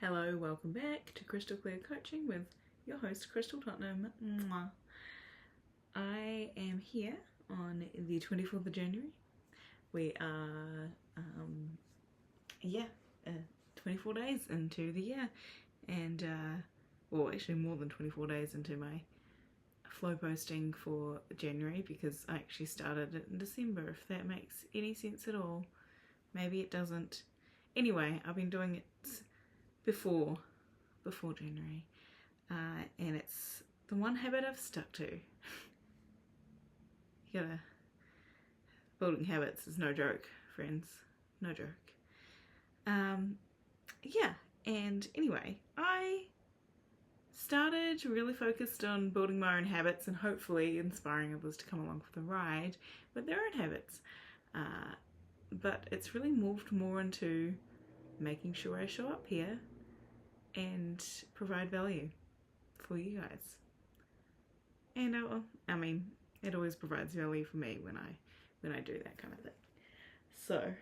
Hello, welcome back to Crystal Clear Coaching with your host Crystal Tottenham. Mwah. I am here on the 24th of January. We are, 24 days into the year, and well, actually more than 24 days into my flow posting for January, because I actually started it in December, if that makes any sense at all. Maybe it doesn't. Anyway, I've been doing it before January, and it's the one habit I've stuck to. You gotta, building habits is no joke, friends, no joke. Yeah, and anyway, I started really focused on building my own habits and hopefully inspiring others to come along for the ride with their own habits. But it's really morphed more into making sure I show up here and provide value for you guys. And I mean, it always provides value for me when I do that kind of thing. So,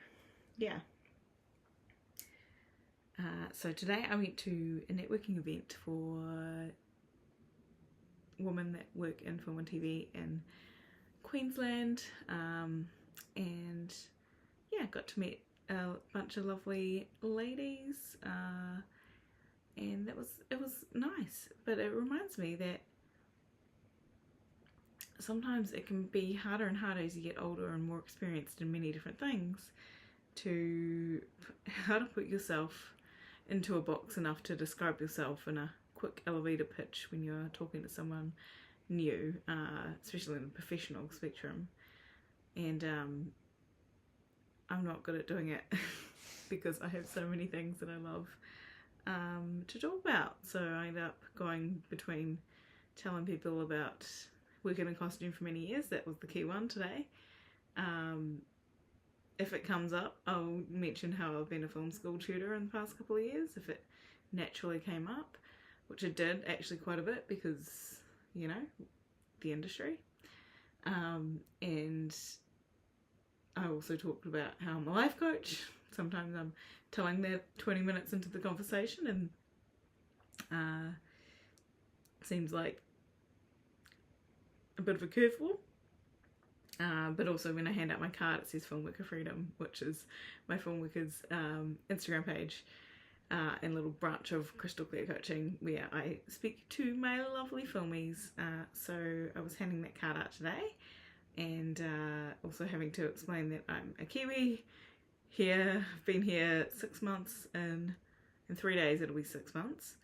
yeah. So today I went to a networking event for women that work in film and TV in Queensland, and yeah, got to meet a bunch of lovely ladies, and it was nice. But it reminds me that sometimes it can be harder and harder as you get older and more experienced in many different things to how to put yourself into a box enough to describe yourself in a quick elevator pitch when you're talking to someone new, especially in the professional spectrum. And I'm not good at doing it because I have so many things that I love to talk about. So I end up going between telling people about working in costume for many years. That was the key one today. If it comes up, I'll mention how I've been a film school tutor in the past couple of years, if it naturally came up, which it did actually quite a bit because, you know, the industry. And I also talked about how I'm a life coach. Sometimes I'm telling that 20 minutes into the conversation, and seems like a bit of a curveball. But also when I hand out my card, it says Filmworker Freedom, which is my Filmworkers Instagram page, and little branch of Crystal Clear Coaching where I speak to my lovely filmies. So I was handing that card out today, and also having to explain that I'm a Kiwi here. I've been here 6 months, and in 3 days it'll be 6 months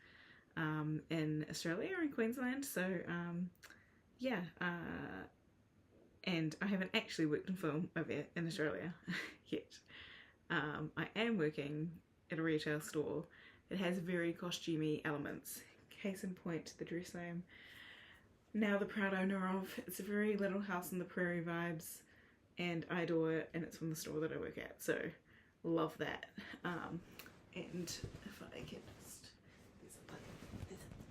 in Australia or in Queensland. So yeah. And I haven't actually worked in film over in Australia yet. I am working at a retail store that has very costumey elements. Case in point, the dress I am now the proud owner of. It's a very Little House on the Prairie vibes, and I adore it, and it's from the store that I work at, so love that. And if I can just,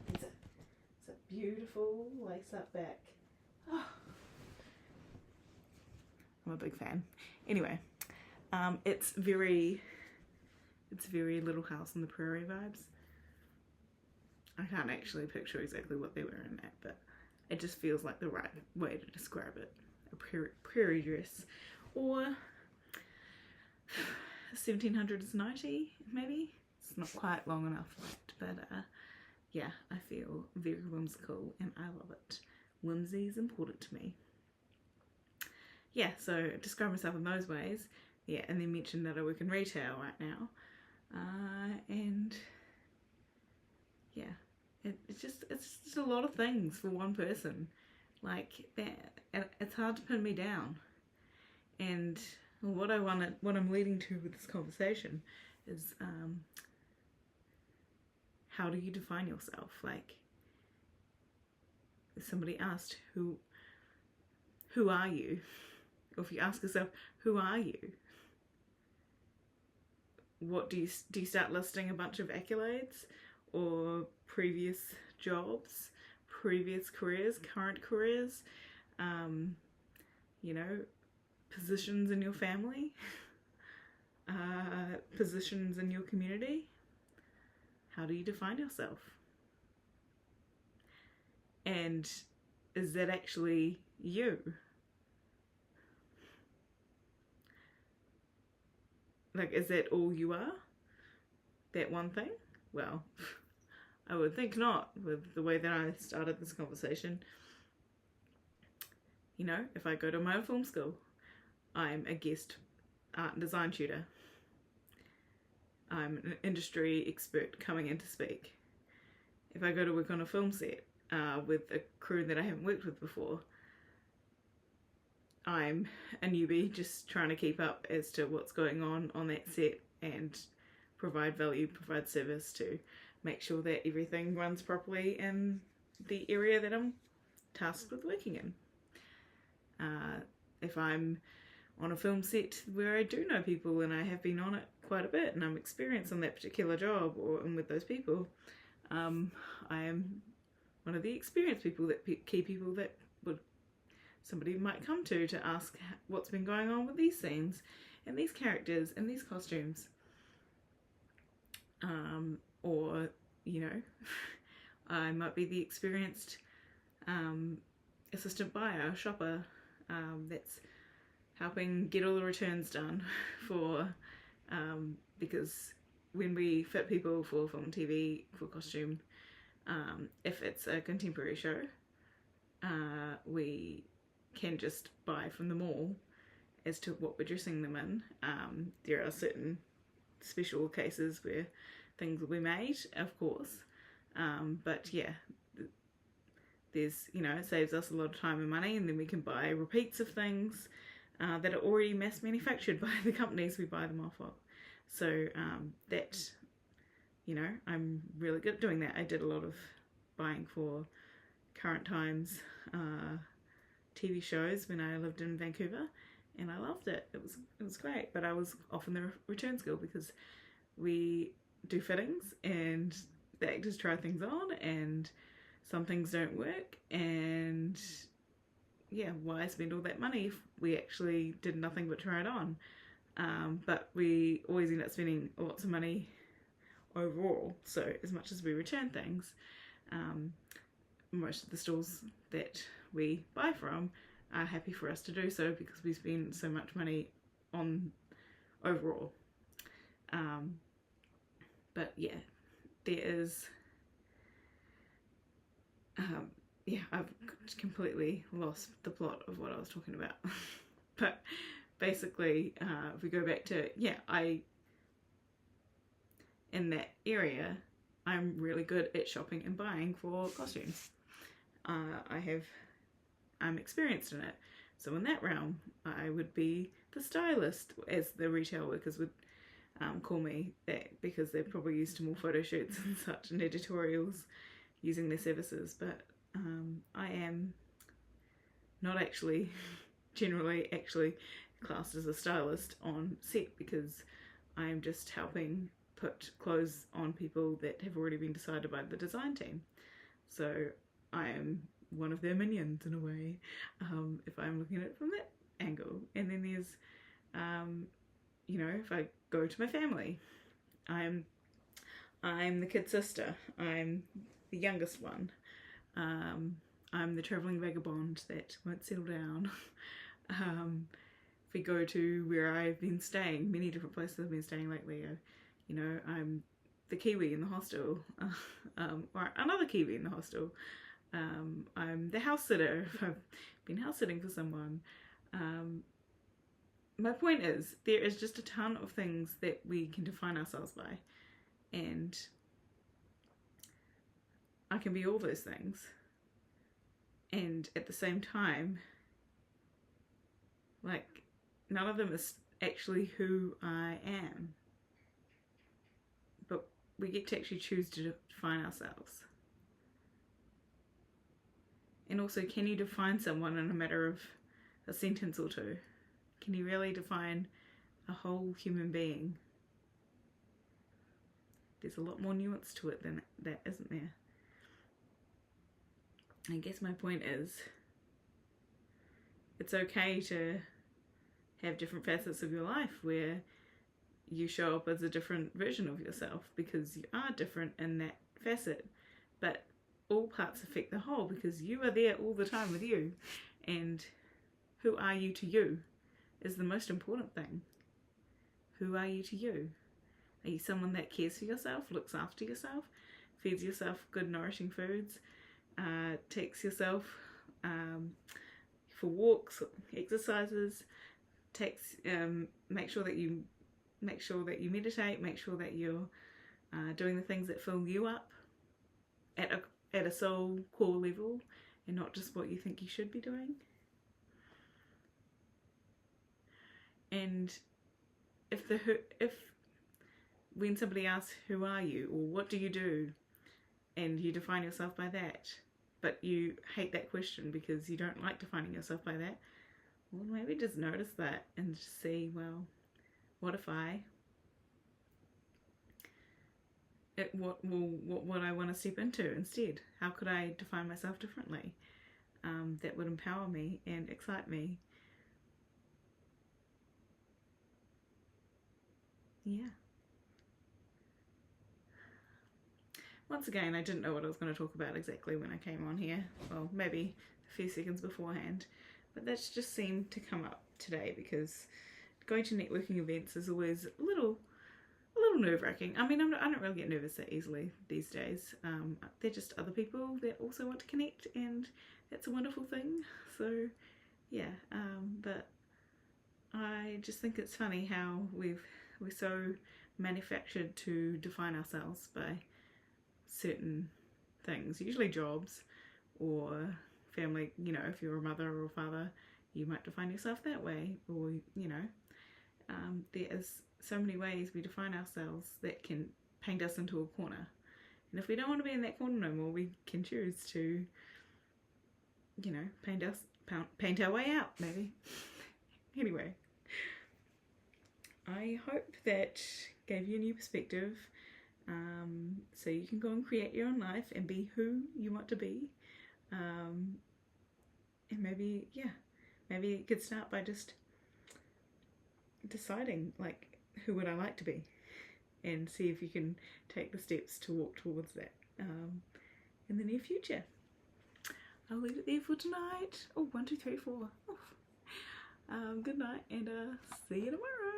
there's a beautiful lace up back. Oh. I'm a big fan. Anyway, it's very Little House on the Prairie vibes. I can't actually picture exactly what they were in that, but it just feels like the right way to describe it. A prairie dress, or 1700s nightie, maybe. It's not quite long enough yet, but yeah, I feel very whimsical and I love it. Whimsy is important to me. Yeah, so describe myself in those ways. Yeah, and then mention that I work in retail right now. And yeah, it's just a lot of things for one person. Like that, it's hard to pin me down. And what I'm leading to with this conversation is how do you define yourself? Like, if somebody asked who are you? Or if you ask yourself, who are you? What do you start listing a bunch of accolades or previous jobs, previous careers, current careers, you know, positions in your family, positions in your community, how do you define yourself? And is that actually you? Like, is that all you are? That one thing? Well, I would think not, with the way that I started this conversation. You know, if I go to my own film school, I'm a guest art and design tutor. I'm an industry expert coming in to speak. If I go to work on a film set with a crew that I haven't worked with before, I'm a newbie just trying to keep up as to what's going on that set and provide value, provide service to make sure that everything runs properly in the area that I'm tasked with working in. If I'm on a film set where I do know people and I have been on it quite a bit and I'm experienced on that particular job or and with those people, I am one of the experienced people, that key people that somebody might come to ask what's been going on with these scenes and these characters and these costumes. Or, you know, I might be the experienced assistant buyer, shopper, that's helping get all the returns done for, because when we fit people for film and TV, for costume, if it's a contemporary show, we can just buy from the mall as to what we're dressing them in. There are certain special cases where things will be made, of course, but yeah, there's, you know, it saves us a lot of time and money, and then we can buy repeats of things that are already mass manufactured by the companies we buy them off of. So that, you know, I'm really good at doing that. I did a lot of buying for current times TV shows when I lived in Vancouver, and I loved it. It was great, but I was off in the return school because we do fittings and the actors try things on and some things don't work, and yeah, why spend all that money if we actually did nothing but try it on? But we always end up spending lots of money overall. So as much as we return things, most of the stores that we buy from are happy for us to do so because we spend so much money on overall. But yeah, there is yeah, I've completely lost the plot of what I was talking about. But basically, if we go back to, yeah, in that area, I'm really good at shopping and buying for costumes. I'm experienced in it. So in that realm, I would be the stylist, as the retail workers would call me, that because they're probably used to more photo shoots and such and editorials using their services. But I am not actually generally actually classed as a stylist on set, because I am just helping put clothes on people that have already been decided by the design team. So I am one of their minions in a way, if I'm looking at it from that angle. And then there's, you know, if I go to my family, I'm the kid sister, I'm the youngest one, I'm the travelling vagabond that won't settle down. If we go to where I've been staying, many different places I've been staying lately, you know, I'm the Kiwi in the hostel, or another Kiwi in the hostel. I'm the house sitter if I've been house sitting for someone. My point is, there is just a ton of things that we can define ourselves by, and I can be all those things, and at the same time, like, none of them is actually who I am, but we get to actually choose to define ourselves. And also, can you define someone in a matter of a sentence or two? Can you really define a whole human being? There's a lot more nuance to it than that, isn't there? I guess my point is, it's okay to have different facets of your life where you show up as a different version of yourself because you are different in that facet. But all parts affect the whole because you are there all the time with you. And who are you to you is the most important thing. Who are you to you? Are you someone that cares for yourself, looks after yourself, feeds yourself good nourishing foods, takes yourself for walks, exercises, make sure that you meditate, make sure that you're doing the things that fill you up at a soul core level and not just what you think you should be doing. And if when somebody asks who are you or what do you do, and you define yourself by that, but you hate that question because you don't like defining yourself by that, well, maybe just notice that and just see, well, what if what I want to step into instead? How could I define myself differently that would empower me and excite me? Yeah. Once again, I didn't know what I was going to talk about exactly when I came on here. Well, maybe a few seconds beforehand. But that's just seemed to come up today because going to networking events is always a little nerve-wracking. I mean, I don't really get nervous that easily these days. They're just other people that also want to connect, and that's a wonderful thing. So, yeah. But I just think it's funny how we're so manufactured to define ourselves by certain things, usually jobs or family. You know, if you're a mother or a father, you might define yourself that way, or there is so many ways we define ourselves that can paint us into a corner. And if we don't want to be in that corner no more, we can choose to, paint our way out, maybe. Anyway, I hope that gave you a new perspective, so you can go and create your own life and be who you want to be. And maybe you could start by just deciding, like, who would I like to be, and see if you can take the steps to walk towards that in the near future. I'll leave it there for tonight. Oh, 1, 2, 3, 4. Good night, and see you tomorrow.